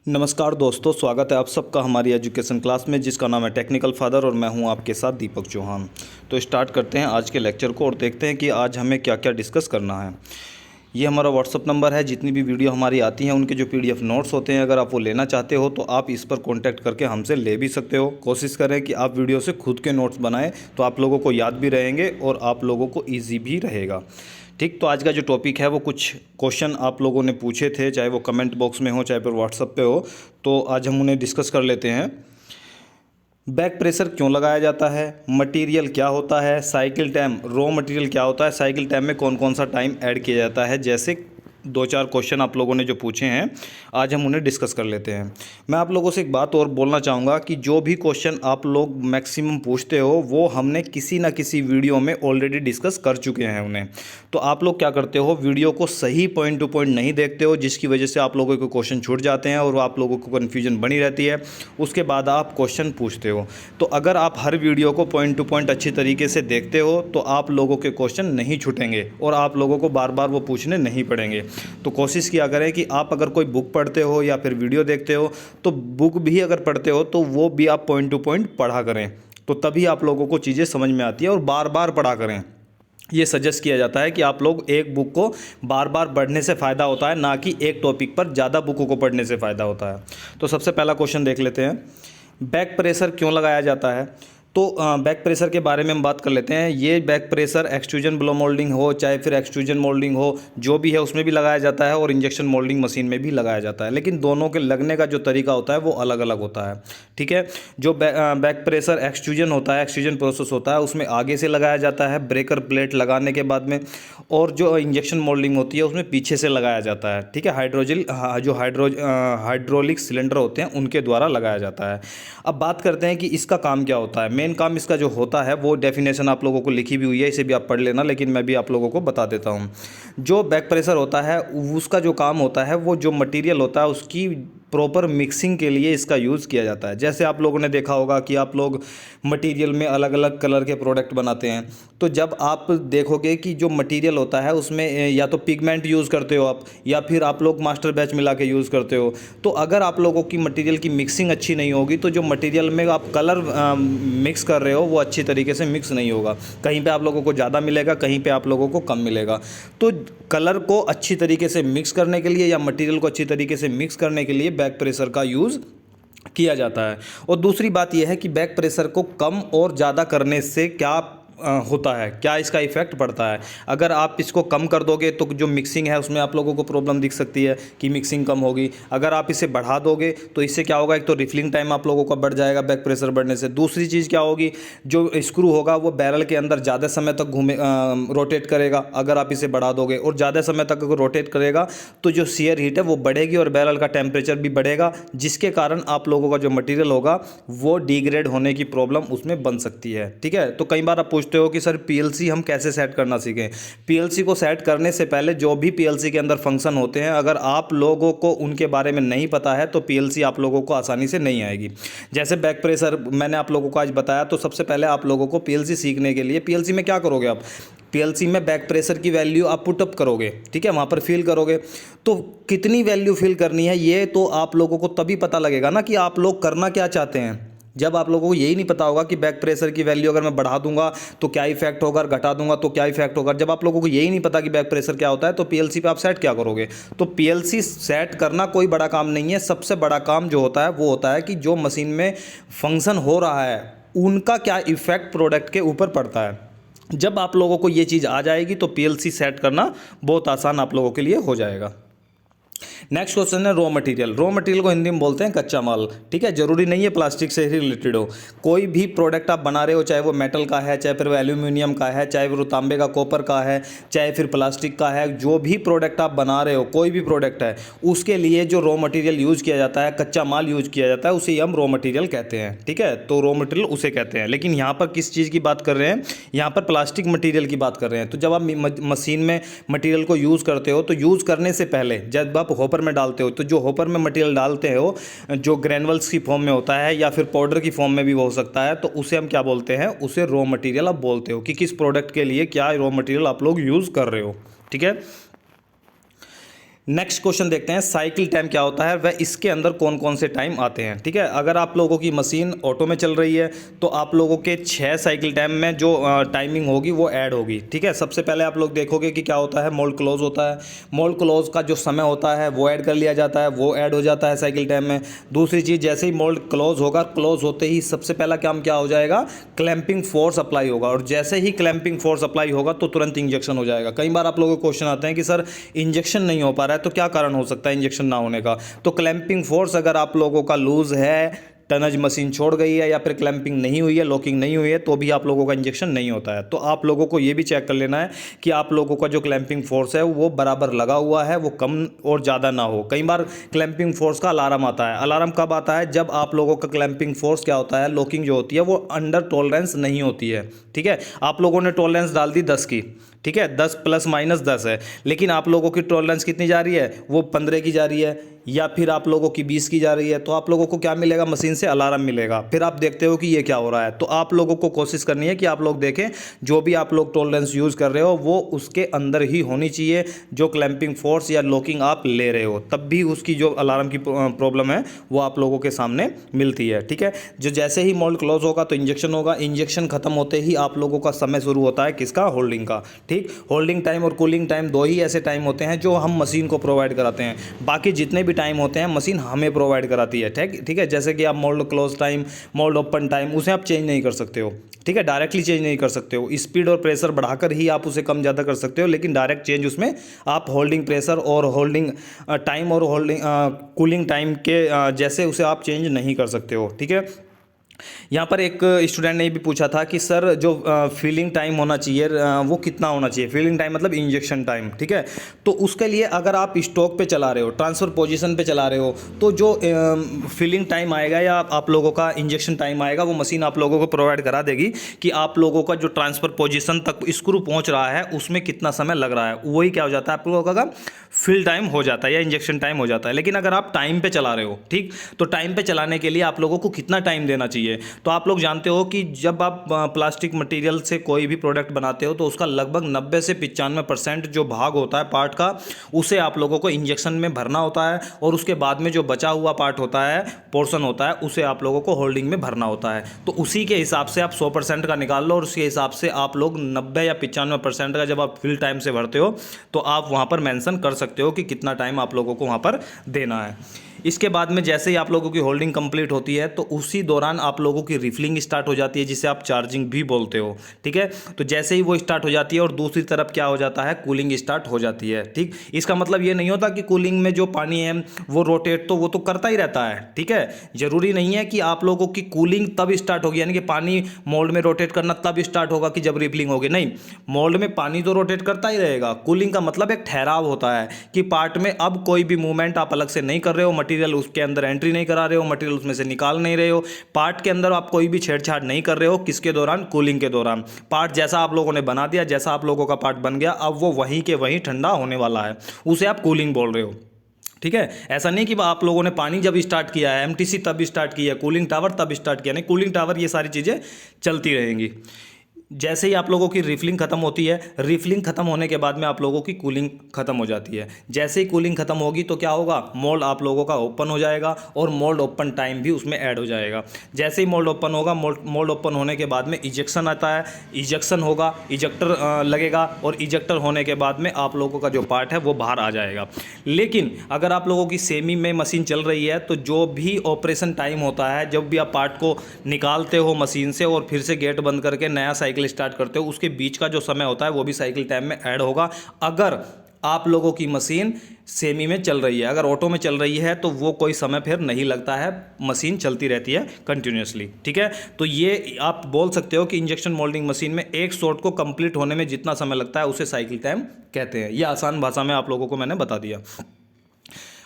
नमस्कार दोस्तों, स्वागत है आप सबका हमारी एजुकेशन क्लास में जिसका नाम है टेक्निकल फादर और मैं हूं आपके साथ दीपक चौहान। तो स्टार्ट करते हैं आज के लेक्चर को और देखते हैं कि आज हमें क्या क्या डिस्कस करना है। ये हमारा व्हाट्सअप नंबर है। जितनी भी वीडियो हमारी आती हैं उनके जो पीडीएफ नोट्स होते हैं, अगर आप वो लेना चाहते हो तो आप इस पर कॉन्टैक्ट करके हमसे ले भी सकते हो। कोशिश करें कि आप वीडियो से खुद के नोट्स बनाएं तो आप लोगों को याद भी रहेंगे और आप लोगों को ईजी भी रहेगा। ठीक, तो आज का जो टॉपिक है वो कुछ क्वेश्चन आप लोगों ने पूछे थे, चाहे वो कमेंट बॉक्स में हो चाहे फिर व्हाट्सएप पे हो, तो आज हम उन्हें डिस्कस कर लेते हैं। बैक प्रेशर क्यों लगाया जाता है, मटेरियल क्या होता है, साइकिल टाइम, रॉ मटेरियल क्या होता है, साइकिल टाइम में कौन कौन सा टाइम ऐड किया जाता है, जैसे दो चार क्वेश्चन आप लोगों ने जो पूछे हैं आज हम उन्हें डिस्कस कर लेते हैं। मैं आप लोगों से एक बात और बोलना चाहूँगा कि जो भी क्वेश्चन आप लोग मैक्सिमम पूछते हो वो हमने किसी ना किसी वीडियो में ऑलरेडी डिस्कस कर चुके हैं उन्हें। तो आप लोग क्या करते हो, वीडियो को सही पॉइंट टू पॉइंट नहीं देखते हो, जिसकी वजह से आप लोगों को क्वेश्चन छूट जाते हैं और आप लोगों को कन्फ्यूजन बनी रहती है। उसके बाद आप क्वेश्चन पूछते हो। तो अगर आप हर वीडियो को पॉइंट टू पॉइंट अच्छी तरीके से देखते हो तो आप लोगों के क्वेश्चन नहीं छूटेंगे और आप लोगों को बार बार वो पूछने नहीं पड़ेंगे। तो कोशिश किया करें कि आप अगर कोई बुक पढ़ते हो या फिर वीडियो देखते हो तो बुक भी अगर पढ़ते हो तो वो भी आप पॉइंट टू पॉइंट पढ़ा करें, तो तभी आप लोगों को चीज़ें समझ में आती है और बार बार पढ़ा करें। ये सजेस्ट किया जाता है कि आप लोग एक बुक को बार बार पढ़ने से फ़ायदा होता है, ना कि एक टॉपिक पर ज़्यादा बुकों को पढ़ने से फ़ायदा होता है। तो सबसे पहला क्वेश्चन देख लेते हैं, बैक प्रेशर क्यों लगाया जाता है। तो बैक प्रेशर के बारे में हम बात कर लेते हैं। ये back pressure extrusion blow moulding हो चाहे फिर एक्सट्रूजन मोल्डिंग हो, जो भी है उसमें भी लगाया जाता है और इंजेक्शन मोल्डिंग मशीन में भी लगाया जाता है, लेकिन दोनों के लगने का जो तरीका होता है वो अलग अलग होता है। ठीक है, जो बैक प्रेशर एक्सट्रूजन होता है, एक्सट्रूजन प्रोसेस होता है, उसमें आगे से लगाया जाता है ब्रेकर प्लेट लगाने के बाद में, और जो इंजेक्शन मोल्डिंग होती है उसमें पीछे से लगाया जाता है। ठीक है, हाइड्रोलिक सिलेंडर होते हैं उनके द्वारा लगाया जाता है। अब बात करते हैं कि इसका काम क्या होता है। मेन काम इसका जो होता है वो डेफिनेशन आप लोगों को लिखी भी हुई है, इसे भी आप पढ़ लेना, लेकिन मैं भी आप लोगों को बता देता हूँ। जो बैक प्रेशर होता है उसका जो काम होता है वो जो मटेरियल होता है उसकी प्रॉपर मिक्सिंग के लिए इसका यूज़ किया जाता है। जैसे आप लोगों ने देखा होगा कि आप लोग मटेरियल में अलग अलग कलर के प्रोडक्ट बनाते हैं, तो जब आप देखोगे कि जो मटेरियल होता है उसमें या तो पिगमेंट यूज़ करते हो आप या फिर आप लोग मास्टर बैच मिला के यूज़ करते हो, तो अगर आप लोगों की मटेरियल की मिक्सिंग अच्छी नहीं होगी तो जो मटेरियल में आप कलर मिक्स कर रहे हो वो अच्छी तरीके से मिक्स नहीं होगा। कहीं पे आप लोगों को ज़्यादा मिलेगा, कहीं पे आप लोगों को कम मिलेगा। तो कलर को अच्छी तरीके से मिक्स करने के लिए या मटेरियल को अच्छी तरीके से मिक्स करने के लिए बैक प्रेशर का यूज़ किया जाता है। और दूसरी बात यह है कि बैक प्रेशर को कम और ज़्यादा करने से क्या होता है, क्या इसका इफेक्ट पड़ता है। अगर आप इसको कम कर दोगे तो जो मिक्सिंग है उसमें आप लोगों को प्रॉब्लम दिख सकती है कि मिक्सिंग कम होगी। अगर आप इसे बढ़ा दोगे तो इससे क्या होगा, एक तो रिफिलिंग टाइम आप लोगों का बढ़ जाएगा बैक प्रेशर बढ़ने से। दूसरी चीज़ क्या होगी, जो स्क्रू होगा वो बैरल के अंदर ज़्यादा समय तक रोटेट करेगा। अगर आप इसे बढ़ा दोगे और ज़्यादा समय तक अगर रोटेट करेगा तो जो शियर हीट है वो बढ़ेगी और बैरल का टेम्परेचर भी बढ़ेगा, जिसके कारण आप लोगों का जो मटीरियल होगा वो डिग्रेड होने की प्रॉब्लम उसमें बन सकती है। ठीक है, तो कई बार आप पूछते हो कि सर पीएलसी हम कैसे सेट करना सीखें। पीएलसी को सेट करने से पहले जो भी पीएलसी के अंदर फंक्शन होते हैं, अगर आप लोगों को उनके बारे में नहीं पता है तो पीएलसी आप लोगों को आसानी से नहीं आएगी। जैसे बैक प्रेशर मैंने आप लोगों को आज बताया, तो सबसे पहले आप लोगों को पीएलसी सीखने के लिए, पीएलसी में क्या करोगे आप, पीएलसी में बैक प्रेशर की वैल्यू आप पुटअप करोगे। ठीक है, वहाँ पर फिल करोगे। तो कितनी वैल्यू फिल करनी है ये तो आप लोगों को तभी पता लगेगा ना कि आप लोग करना क्या चाहते हैं। जब आप लोगों को यही नहीं पता होगा कि बैक प्रेशर की वैल्यू अगर मैं बढ़ा दूंगा तो क्या इफेक्ट होगा, घटा दूंगा तो क्या इफेक्ट होगा, जब आप लोगों को यही नहीं पता कि बैक प्रेशर क्या होता है तो पीएलसी पे आप सेट क्या करोगे। तो पीएलसी सेट करना कोई बड़ा काम नहीं है। सबसे बड़ा काम जो होता है वो होता है कि जो मशीन में फंक्शन हो रहा है उनका क्या इफेक्ट प्रोडक्ट के ऊपर पड़ता है। जब आप लोगों को ये चीज़ आ जाएगी तो पीएलसी सेट करना बहुत आसान आप लोगों के लिए हो जाएगा। नेक्स्ट क्वेश्चन है रॉ मटेरियल। रॉ मटेरियल को हिंदी में बोलते हैं कच्चा माल। ठीक है, जरूरी नहीं है प्लास्टिक से ही रिलेटेड हो। कोई भी प्रोडक्ट आप बना रहे हो, चाहे वो मेटल का है, चाहे फिर वो एल्यूमिनियम का है, चाहे वो तांबे का, कॉपर का है, चाहे फिर प्लास्टिक का है, जो भी प्रोडक्ट आप बना रहे हो, कोई भी प्रोडक्ट है, उसके लिए जो रॉ मटेरियल यूज़ किया जाता है, कच्चा माल यूज़ किया जाता है, उसे हम रॉ मटेरियल कहते हैं। ठीक है, तो रॉ मटेरियल उसे कहते हैं। लेकिन यहाँ पर किस चीज़ की बात कर रहे हैं, यहाँ पर प्लास्टिक मटेरियल की बात कर रहे हैं। तो जब आप मशीन में मटेरियल को यूज़ करते हो तो यूज़ करने से पहले जब आप हॉपर में डालते हो, तो जो हॉपर में मटेरियल डालते हो, जो ग्रैनुअल्स की फॉर्म में होता है या फिर पाउडर की फॉर्म में भी हो सकता है, तो उसे हम क्या बोलते हैं, उसे रॉ मटेरियल आप बोलते हो कि किस प्रोडक्ट के लिए क्या रॉ मटेरियल आप लोग यूज़ कर रहे हो। ठीक है, नेक्स्ट क्वेश्चन देखते हैं, साइकिल टाइम क्या होता है वह इसके अंदर कौन कौन से टाइम आते हैं। ठीक है, अगर आप लोगों की मशीन ऑटो में चल रही है तो आप लोगों के 6 साइकिल टाइम में जो टाइमिंग होगी वो ऐड होगी। ठीक है, सबसे पहले आप लोग देखोगे कि क्या होता है, मोल्ड क्लोज होता है। मोल्ड क्लोज का जो समय होता है वो ऐड कर लिया जाता है, वो ऐड हो जाता है साइकिल टाइम में। दूसरी चीज़, जैसे ही मोल्ड क्लोज होगा, क्लोज होते ही सबसे पहला काम क्या हो जाएगा, क्लैंपिंग फोर्स अप्लाई होगा, और जैसे ही क्लैंपिंग फोर्स अप्लाई होगा तो तुरंत इंजेक्शन हो जाएगा। कई बार आप लोगों को क्वेश्चन आते हैं कि सर इंजेक्शन नहीं हो पा रहा है तो क्या कारण हो सकता है इंजेक्शन ना होने का। तो क्लैंपिंग फोर्स अगर आप लोगों का लूज है, टनज मशीन छोड़ गई है, या फिर क्लैंपिंग नहीं हुई है, लॉकिंग नहीं हुई है, तो भी आप लोगों का इंजेक्शन नहीं होता है। तो आप लोगों को ये भी चेक कर लेना है कि आप लोगों का जो क्लैंपिंग फोर्स है वो बराबर लगा हुआ है, वो कम और ज़्यादा ना हो। कई बार क्लैंपिंग फोर्स का अलार्म आता है। अलार्म कब आता है, जब आप लोगों का क्लैंपिंग फोर्स क्या होता है, लॉकिंग जो होती है वो अंडर टॉलरेंस नहीं होती है। ठीक है, आप लोगों ने टॉलरेंस डाल दी 10 की, ठीक है, 10 प्लस माइनस 10 है, लेकिन आप लोगों की टॉलरेंस कितनी जा रही है, वो 15 की जा रही है, या फिर आप लोगों की 20 की जा रही है, तो आप लोगों को क्या मिलेगा, मशीन से अलार्म मिलेगा। फिर आप देखते हो कि ये क्या हो रहा है। तो आप लोगों को कोशिश करनी है कि आप लोग देखें जो भी आप लोग टॉलरेंस यूज़ कर रहे हो वो उसके अंदर ही होनी चाहिए, जो क्लैंपिंग फोर्स या लॉकिंग आप ले रहे हो, तब भी उसकी जो अलार्म की प्रॉब्लम है वो आप लोगों के सामने मिलती है। ठीक है, जो जैसे ही मोल्ड क्लोज होगा तो इंजेक्शन होगा, इंजेक्शन खत्म होते ही आप लोगों का समय शुरू होता है किसका, होल्डिंग का। ठीक, होल्डिंग टाइम और कूलिंग टाइम दो ही ऐसे टाइम होते हैं जो हम मशीन को प्रोवाइड कराते हैं। बाकी जितने भी टाइम होते हैं मशीन हमें प्रोवाइड कराती है। ठीक है, जैसे कि आप mould close time, mould open time, उसे आप चेंज नहीं कर सकते हो। ठीक है, डायरेक्टली चेंज नहीं कर सकते हो, स्पीड और प्रेशर बढ़ाकर ही आप उसे कम ज़्यादा कर सकते हो, लेकिन डायरेक्ट चेंज उसमें आप होल्डिंग प्रेशर और होल्डिंग टाइम और होल्डिंग कूलिंग टाइम के जैसे उसे आप चेंज नहीं कर सकते हो। ठीक है, यहाँ पर एक स्टूडेंट ने भी पूछा था कि सर जो फीलिंग टाइम होना चाहिए वो कितना होना चाहिए, फीलिंग टाइम मतलब इंजेक्शन टाइम। ठीक है, तो उसके लिए अगर आप स्टॉक पे चला रहे हो, ट्रांसफ़र पोजीशन पे चला रहे हो, तो जो फीलिंग टाइम आएगा या आप लोगों का इंजेक्शन टाइम आएगा वो मशीन आप लोगों को प्रोवाइड करा देगी कि आप लोगों का जो ट्रांसफ़र पोजीशन तक स्क्रू पहुँच रहा है उसमें कितना समय लग रहा है। वही क्या हो जाता है, आप लोगों का फिल टाइम हो जाता है या इंजेक्शन टाइम हो जाता है। लेकिन अगर आप टाइम पे चला रहे हो, ठीक, तो टाइम पे चलाने के लिए आप लोगों को कितना टाइम देना चाहिए। तो आप लोग जानते हो कि जब आप प्लास्टिक मटेरियल से कोई भी प्रोडक्ट बनाते हो तो उसका लगभग 90 से 95% जो भाग होता है पार्ट का, उसे आप लोगों को इंजेक्शन में भरना होता है, और उसके बाद में जो बचा हुआ पार्ट होता है, पोर्शन होता है, उसे आप लोगों को होल्डिंग में भरना होता है। तो उसी के हिसाब से आप 100% का निकाल लो, और उसके हिसाब से आप लोग 90 या 95% का जब आप फिल टाइम से भरते हो तो आप वहाँ पर मेंशन कर सकते हो कि कितना टाइम आप लोगों को वहाँ पर देना है। इसके बाद में जैसे ही आप लोगों की होल्डिंग कंप्लीट होती है तो उसी दौरान आप लोगों की रिफिलिंग स्टार्ट हो जाती है, जिसे आप चार्जिंग भी बोलते हो। ठीक है, तो जैसे ही वो स्टार्ट हो जाती है और दूसरी तरफ क्या हो जाता है, कूलिंग स्टार्ट हो जाती है। ठीक, इसका मतलब ये नहीं होता कि कूलिंग में जो पानी है वो रोटेट तो वो तो करता ही रहता है। ठीक है, जरूरी नहीं है कि आप लोगों की कूलिंग तब स्टार्ट होगी, यानी कि पानी मोल्ड में रोटेट करना तब स्टार्ट होगा कि जब रिफिलिंग होगी। नहीं, मोल्ड में पानी तो रोटेट करता ही रहेगा। कूलिंग का मतलब एक ठहराव होता है कि पार्ट में अब कोई भी मूवमेंट आप अलग से नहीं कर रहे हो, मटेरियल उसके अंदर एंट्री नहीं करा रहे हो, मटेरियल उसमें से निकाल नहीं रहे हो, पार्ट के अंदर आप कोई भी छेड़छाड़ नहीं कर रहे हो। किसके दौरान, कूलिंग के दौरान। पार्ट जैसा आप लोगों ने बना दिया, जैसा आप लोगों का पार्ट बन गया, अब वो वहीं के वहीं ठंडा होने वाला है, उसे आप कूलिंग बोल रहे हो। ठीक है, ऐसा नहीं कि आप लोगों ने पानी जब स्टार्ट किया है, एमटीसी तब स्टार्ट किया, कूलिंग टावर तब स्टार्ट किया, नहीं, कूलिंग टावर ये सारी चीज़ें चलती रहेंगी। जैसे ही आप लोगों की रिफिलिंग खत्म होती है, रिफिलिंग खत्म होने के बाद में आप लोगों की कूलिंग खत्म हो जाती है। जैसे ही कूलिंग खत्म होगी तो क्या होगा, मोल्ड आप लोगों का ओपन हो जाएगा और मोल्ड ओपन टाइम भी उसमें ऐड हो जाएगा। जैसे ही मोल्ड ओपन होगा, मोल्ड ओपन होने के बाद में इजेक्शन आता है, इजेक्शन होगा, इजेक्टर लगेगा, और इजेक्टर होने के बाद में आप लोगों का जो पार्ट है वो बाहर आ जाएगा। लेकिन अगर आप लोगों की सेमी में मशीन चल रही है तो जो भी ऑपरेशन टाइम होता है, जब भी आप पार्ट को निकालते हो मशीन से और फिर से गेट बंद करके नया साइकिल स्टार्ट करते हो, उसके बीच का जो समय होता है वो भी साइकिल टाइम में ऐड होगा। अगर आप लोगों की मशीन सेमी में चल रही है, अगर ऑटो में चल रही है तो वो कोई समय फिर नहीं लगता है, मशीन चलती रहती है कंटिन्यूसली। ठीक है, तो ये आप बोल सकते हो कि इंजेक्शन मोल्डिंग मशीन में एक शॉट को कंप्लीट होने में जितना समय लगता है उसे साइकिल टाइम कहते हैं। ये आसान भाषा में आप लोगों को मैंने बता दिया।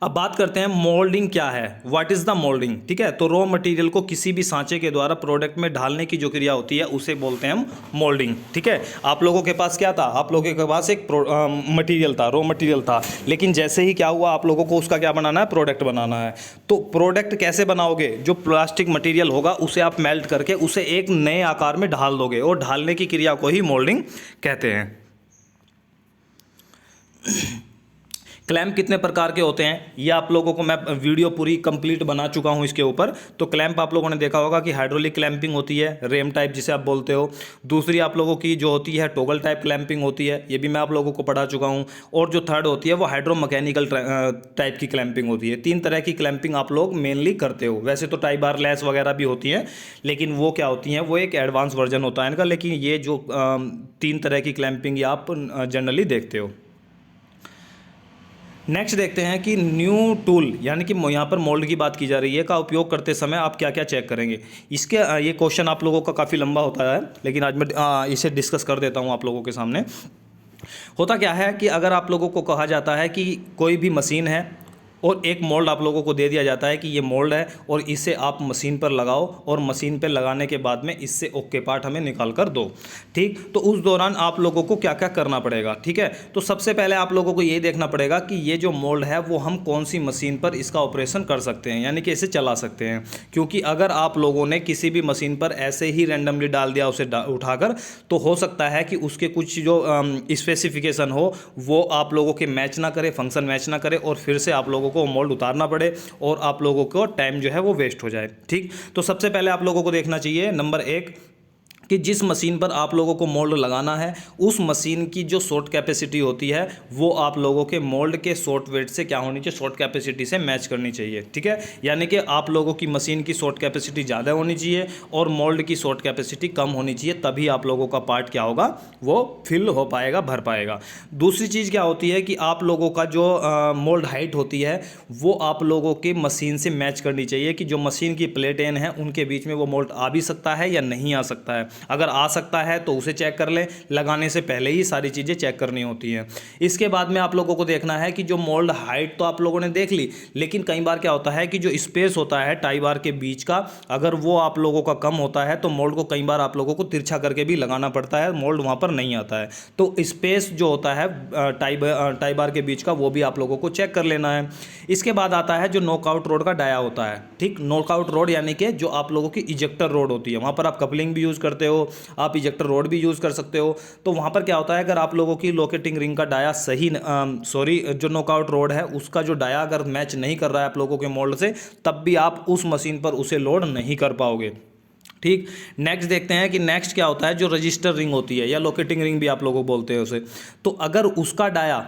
अब बात करते हैं मोल्डिंग क्या है, व्हाट इज़ द मोल्डिंग। ठीक है, तो रॉ मटेरियल को किसी भी सांचे के द्वारा प्रोडक्ट में ढालने की जो क्रिया होती है उसे बोलते हैं हम मोल्डिंग। ठीक है, आप लोगों के पास क्या था, आप लोगों के पास एक मटेरियल था, रॉ मटेरियल था, लेकिन जैसे ही क्या हुआ, आप लोगों को उसका क्या बनाना है, प्रोडक्ट बनाना है। तो प्रोडक्ट कैसे बनाओगे, जो प्लास्टिक मटेरियल होगा उसे आप मेल्ट करके उसे एक नए आकार में ढाल दोगे, और ढालने की क्रिया को ही मोल्डिंग कहते हैं। क्लैंप कितने प्रकार के होते हैं ये आप लोगों को मैं वीडियो पूरी कंप्लीट बना चुका हूं इसके ऊपर। तो क्लैंप आप लोगों ने देखा होगा कि हाइड्रोलिक क्लैंपिंग होती है, रेम टाइप जिसे आप बोलते हो। दूसरी आप लोगों की जो होती है टॉगल टाइप क्लैंपिंग होती है, ये भी मैं आप लोगों को पढ़ा चुका हूं। और जो थर्ड होती है वो हाइड्रो मैकेनिकल टाइप की क्लैंपिंग होती है। 3 तरह की क्लैंपिंग आप लोग मेनली करते हो। वैसे तो टाई बार लेस वगैरह भी होती हैं, लेकिन वो क्या होती हैं, वो एक एडवांस वर्जन होता है इनका। लेकिन ये जो 3 तरह की क्लैंपिंग आप जनरली देखते हो। नेक्स्ट देखते हैं कि न्यू टूल यानी कि यहाँ पर मोल्ड की बात की जा रही है का उपयोग करते समय आप क्या क्या चेक करेंगे। इसके ये क्वेश्चन आप लोगों का काफ़ी लंबा होता है, लेकिन आज मैं इसे डिस्कस कर देता हूँ आप लोगों के सामने। होता क्या है कि अगर आप लोगों को कहा जाता है कि कोई भी मशीन है और एक मोल्ड आप लोगों को दे दिया जाता है कि ये मोल्ड है और इसे आप मशीन पर लगाओ और मशीन पर लगाने के बाद में इससे ओके पार्ट हमें निकाल कर दो। ठीक, तो उस दौरान आप लोगों को क्या क्या करना पड़ेगा। ठीक है, तो सबसे पहले आप लोगों को ये देखना पड़ेगा कि ये जो मोल्ड है वो हम कौन सी मशीन पर इसका ऑपरेशन कर सकते हैं, यानी कि इसे चला सकते हैं। क्योंकि अगर आप लोगों ने किसी भी मशीन पर ऐसे ही रैंडमली डाल दिया उसे उठाकर, तो हो सकता है कि उसके कुछ जो स्पेसिफिकेशन हो वो आप लोगों के मैच ना करे, फंक्शन मैच ना करे, और फिर से आप लोगों को मोल्ड उतारना पड़े और आप लोगों को टाइम जो है वो वेस्ट हो जाए। ठीक, तो सबसे पहले आप लोगों को देखना चाहिए नंबर 1 कि जिस मशीन पर आप लोगों को मोल्ड लगाना है उस मशीन की जो शॉर्ट कैपेसिटी होती है वो आप लोगों के मोल्ड के शॉर्ट वेट से क्या होनी चाहिए, शॉर्ट कैपेसिटी से मैच करनी चाहिए। ठीक है, यानी कि आप लोगों की मशीन की शॉर्ट कैपेसिटी ज़्यादा होनी चाहिए और मोल्ड की शॉर्ट कैपेसिटी कम होनी चाहिए, तभी आप लोगों का पार्ट क्या होगा, वो फिल हो पाएगा, भर पाएगा। दूसरी चीज़ क्या होती है कि आप लोगों का जो मोल्ड हाइट होती है वो आप लोगों की मशीन से मैच करनी चाहिए कि जो मशीन की प्लेटें हैं उनके बीच में वो मोल्ड आ भी सकता है या नहीं आ सकता है। अगर आ सकता है तो उसे चेक कर लें, लगाने से पहले ही सारी चीज़ें चेक करनी होती हैं। इसके बाद में आप लोगों को देखना है कि जो मोल्ड हाइट तो आप लोगों ने देख ली, लेकिन कई बार क्या होता है कि जो स्पेस होता है टाई बार के बीच का, अगर वो आप लोगों का कम होता है तो मोल्ड को कई बार आप लोगों को तिरछा करके भी लगाना पड़ता है, मोल्ड वहाँ पर नहीं आता है। तो स्पेस जो होता है टाई बार के बीच का वो भी आप लोगों को चेक कर लेना है। इसके बाद आता है जो नॉकआउट रोड का डाया होता है। ठीक, नॉकआउट रोड यानी कि जो आप लोगों की इजेक्टर रोड होती है, वहाँ पर आप कपलिंग भी यूज़ करते हो, आप इजेक्टर रोड भी यूज़ कर सकते हो। तो वहाँ पर क्या होता है, अगर आप लोगों की लोकेटिंग रिंग का डाया जो नॉकआउट रोड है उसका जो डाया अगर मैच नहीं कर रहा है आप लोगों के मोल्ड से, तब भी आप उस मशीन पर उसे लोड नहीं कर पाओगे। ठीक, नेक्स्ट देखते हैं कि नेक्स्ट क्या होता है, जो रजिस्टर रिंग होती है या लोकेटिंग रिंग भी आप लोगों बोलते हैं उसे। तो अगर उसका डाया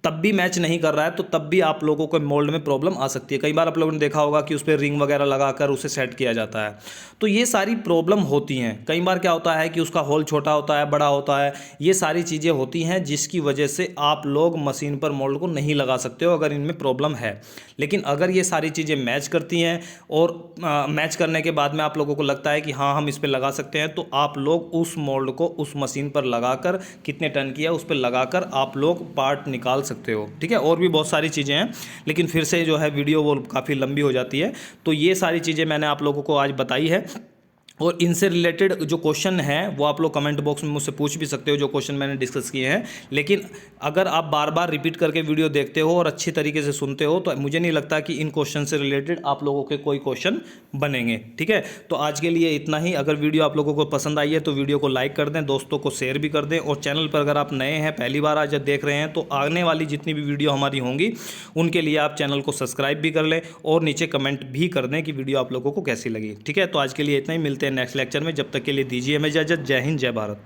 तब भी मैच नहीं कर रहा है तो तब भी आप लोगों को मोल्ड में प्रॉब्लम आ सकती है। कई बार आप लोगों ने देखा होगा कि उस पर रिंग वगैरह लगाकर उसे सेट किया जाता है। तो ये सारी प्रॉब्लम होती हैं। कई बार क्या होता है कि उसका होल छोटा होता है, बड़ा होता है, ये सारी चीज़ें होती हैं जिसकी वजह से आप लोग मशीन पर मोल्ड को नहीं लगा सकते हो अगर इनमें प्रॉब्लम है। लेकिन अगर ये सारी चीज़ें मैच करती हैं और मैच करने के बाद में आप लोगों को लगता है कि हाँ हम इस पर लगा सकते हैं, तो आप लोग उस मोल्ड को उस मशीन पर लगाकर, कितने टन किया उस पर लगाकर आप लोग पार्ट निकाल सकते हो। ठीक है, और भी बहुत सारी चीज़ें हैं, लेकिन फिर से जो है वीडियो वो काफ़ी लंबी हो जाती है। तो ये सारी चीज़ें मैंने आप लोगों को आज बताई है, और इनसे रिलेटेड जो क्वेश्चन हैं वो आप लोग कमेंट बॉक्स में मुझसे पूछ भी सकते हो, जो क्वेश्चन मैंने डिस्कस किए हैं। लेकिन अगर आप बार बार रिपीट करके वीडियो देखते हो और अच्छी तरीके से सुनते हो तो मुझे नहीं लगता कि इन क्वेश्चन से रिलेटेड आप लोगों के कोई क्वेश्चन बनेंगे। ठीक है, तो आज के लिए इतना ही। अगर वीडियो आप लोगों को पसंद आई है तो वीडियो को लाइक कर दें, दोस्तों को शेयर भी कर दें, और चैनल पर अगर आप नए हैं, पहली बार आज देख रहे हैं, तो आने वाली जितनी भी वीडियो हमारी होंगी उनके लिए आप चैनल को सब्सक्राइब भी कर लें और नीचे कमेंट भी कर दें कि वीडियो आप लोगों को कैसी लगी। ठीक है, तो आज के लिए इतना ही, मिलते हैं नेक्स्ट लेक्चर में। जब तक के लिए दीजिए हमें इजाज़त। जय हिंद, जय भारत।